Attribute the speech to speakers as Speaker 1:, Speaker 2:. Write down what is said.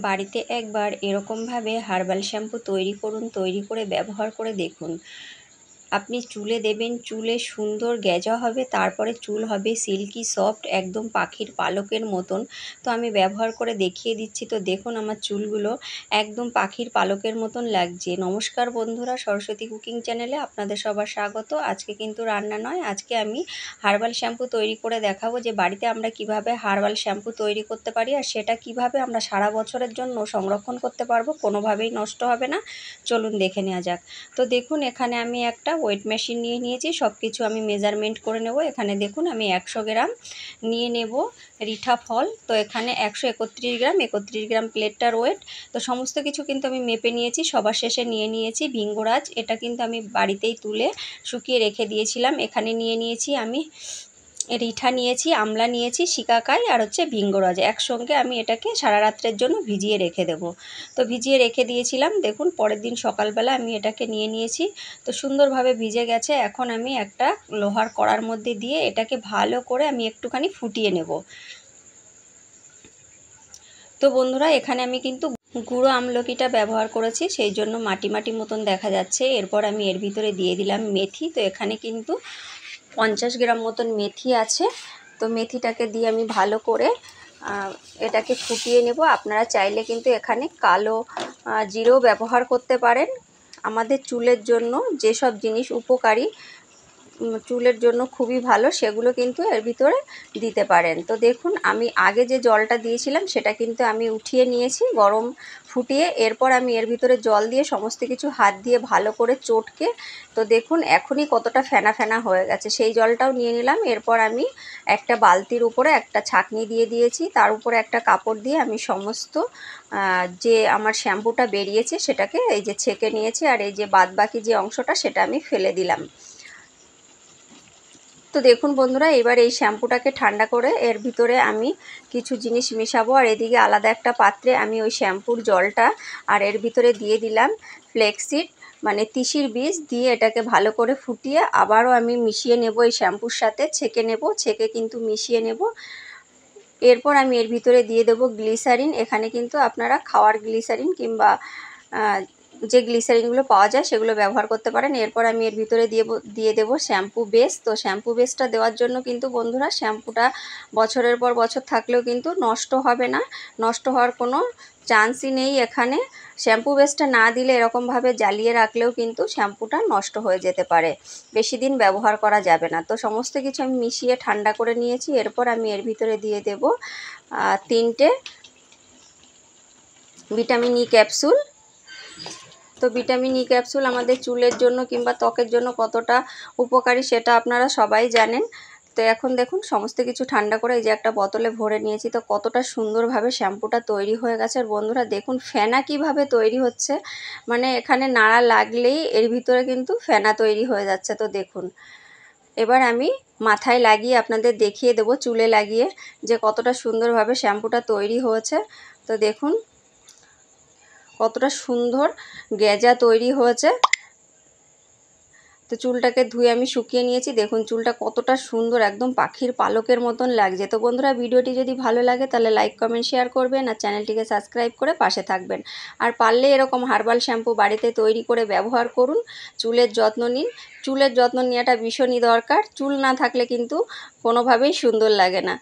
Speaker 1: বাড়িতে একবার এরকমভাবে হার্বাল শ্যাম্পু তৈরি করুন, তৈরি করে ব্যবহার করে দেখুন। আপনি চুলে দেবেন, চুলে সুন্দর গেজা হবে, তারপরে চুল হবে সিল্কি সফট, একদম পাখির পালকের মতন। তো আমি ব্যবহার করে দেখিয়ে দিচ্ছি। তো দেখুন আমার চুলগুলো একদম পাখির পালকের মতন লাগছে। নমস্কার বন্ধুরা, সরস্বতী কুকিং চ্যানেলে আপনাদের সবার স্বাগত। আজকে কিন্তু রান্না নয়, আজকে আমি হার্বাল শ্যাম্পু তৈরি করে দেখাবো যে বাড়িতে আমরা কিভাবে হার্বাল শ্যাম্পু তৈরি করতে পারি, আর সেটা কিভাবে আমরা সারা বছরের জন্য সংরক্ষণ করতে পারবো, কোনোভাবেই নষ্ট হবে না। চলুন দেখে নেওয়া যাক। তো দেখুন এখানে আমি একটা ওয়েট মেশিন নিয়ে নিয়েছি, সব কিছু আমি মেজারমেন্ট করে নেব। এখানে দেখুন আমি 100 গ্রাম নিয়ে নেব রিঠা ফল। তো এখানে 131 গ্রাম, 31 গ্রাম প্লেটটার ওয়েট। তো সমস্ত কিছু কিন্তু আমি মেপে নিয়েছি। সবার শেষে নিয়ে নিয়েছি ভিঙ্গরাজ, এটা কিন্তু আমি বাড়িতেই তুলে শুকিয়ে রেখে দিয়েছিলাম। এখানে নিয়ে নিয়েছি আমি রিঠা নিয়েছি, আমলা নিয়েছি, শিকাকাই আর হচ্ছে ভিঙ্গরাজ। একসঙ্গে আমি এটাকে সারা রাত্রের জন্য ভিজিয়ে রেখে দেব। তো ভিজিয়ে রেখে দিয়েছিলাম, দেখুন পরের দিন সকালবেলা আমি এটাকে নিয়ে নিয়েছি। তো সুন্দরভাবে ভিজে গেছে। এখন আমি একটা লোহার কড়ার মধ্যে দিয়ে এটাকে ভালো করে আমি একটুখানি ফুটিয়ে নেব। তো বন্ধুরা এখানে আমি কিন্তু গুঁড়ো আমলকিটা ব্যবহার করেছি, সেই জন্য মাটি মাটি মতন দেখা যাচ্ছে। এরপর আমি এর ভিতরে দিয়ে দিলাম মেথি। তো এখানে কিন্তু 50 গ্রাম মতন মেথি আছে। তো মেথিটাকে দিয়ে আমি ভালো করে এটাকে ফুটিয়ে নেব। আপনারা চাইলে কিন্তু এখানে কালো জিরেও ব্যবহার করতে পারেন। আমাদের চুলের জন্য যেসব জিনিস উপকারী, চুলের জন্য খুবই ভালো, সেগুলো কিন্তু এর ভিতরে দিতে পারেন। তো দেখুন আমি আগে যে জলটা দিয়েছিলাম সেটা কিন্তু আমি উঠিয়ে নিয়েছি গরম ফুটিয়ে। এরপর আমি এর ভিতরে জল দিয়ে সমস্ত কিছু হাত দিয়ে ভালো করে চটকে, তো দেখুন এখনই কতটা ফেনা ফেনা হয়ে গেছে, সেই জলটাও নিয়ে নিলাম। এরপর আমি একটা বালতির উপরে একটা ছাঁকনি দিয়ে দিয়েছি, তার উপরে একটা কাপড় দিয়ে আমি সমস্ত যে আমার শ্যাম্পুটা বেরিয়েছে সেটাকে এই যে ছেঁকে নিয়েছি, আর এই যে বাদবাকি যে অংশটা সেটা আমি ফেলে দিলাম। তো দেখুন বন্ধুরা, এবার এই শ্যাম্পুটাকে ঠান্ডা করে এর ভিতরে আমি কিছু জিনিস মেশাবো। আর এদিকে আলাদা একটা পাত্রে আমি ওই শ্যাম্পুর জলটা আর এর ভিতরে দিয়ে দিলাম ফ্লেক্সিড মানে তিসির বীজ দিয়ে এটাকে ভালো করে ফুটিয়ে আবারও আমি মিশিয়ে নেব এই শ্যাম্পুর সাথে, ছেঁকে নেব, ছেঁকে কিন্তু মিশিয়ে নেব। এরপর আমি এর ভিতরে দিয়ে দেবো গ্লিসারিন। এখানে কিন্তু আপনারা খাওয়ার গ্লিসারিন কিংবা যে গ্লিসারিনগুলো পাওয়া যায় সেগুলো ব্যবহার করতে পারেন। এরপর আমি এর ভিতরে দিয়ে দেবো শ্যাম্পু বেস। তো শ্যাম্পু বেসটা দেওয়ার জন্য কিন্তু বন্ধুরা শ্যাম্পুটা বছরের পর বছর থাকলেও কিন্তু নষ্ট হবে না, নষ্ট হওয়ার কোনো চান্সই নেই এখানে। শ্যাম্পু বেসটা না দিলে এরকমভাবে জ্বালিয়ে রাখলেও কিন্তু শ্যাম্পুটা নষ্ট হয়ে যেতে পারে, বেশি দিন ব্যবহার করা যাবে না। তো সমস্ত কিছু আমি মিশিয়ে ঠান্ডা করে নিয়েছি। এরপর আমি এর ভিতরে দিয়ে দেব 3টে ভিটামিন ই ক্যাপসুল। তো ভিটামিন ই ক্যাপসুল আমাদের চুলের জন্য কিংবা ত্বকের জন্য কতটা উপকারী সেটা আপনারা সবাই জানেন। তো এখন দেখুন সমস্ত কিছু ঠান্ডা করে এই যে একটা বোতলে ভরে নিয়েছি। তো কতটা সুন্দরভাবে শ্যাম্পুটা তৈরি হয়ে গেছে। আর বন্ধুরা দেখুন ফেনা কিভাবে তৈরি হচ্ছে, মানে এখানে নাড়া লাগলেই এর ভিতরে কিন্তু ফেনা তৈরি হয়ে যাচ্ছে। তো দেখুন এবার আমি মাথায় লাগিয়ে আপনাদের দেখিয়ে দেবো, চুলে লাগিয়ে যে কতটা সুন্দরভাবে শ্যাম্পুটা তৈরি হয়েছে। তো দেখুন কতটা সুন্দর গেজা তৈরি হয়েছে। তো চুলটাকে ধুয়ে আমি শুকিয়ে নিয়েছি, দেখুন চুলটা কতটা সুন্দর একদম পাখির পালকের মতন লাগছে। তো বন্ধুরা ভিডিওটি যদি ভালো লাগে তাহলে লাইক কমেন্ট শেয়ার করবেন, আর চ্যানেলটিকে সাবস্ক্রাইব করে পাশে থাকবেন। আর পারলে এরকম হার্বাল শ্যাম্পু বাড়িতে তৈরি করে ব্যবহার করুন, চুলের যত্ন নিন। চুলের যত্ন নেওয়াটা ভীষণই দরকার, চুল না থাকলে কিন্তু কোনোভাবেই সুন্দর লাগে না।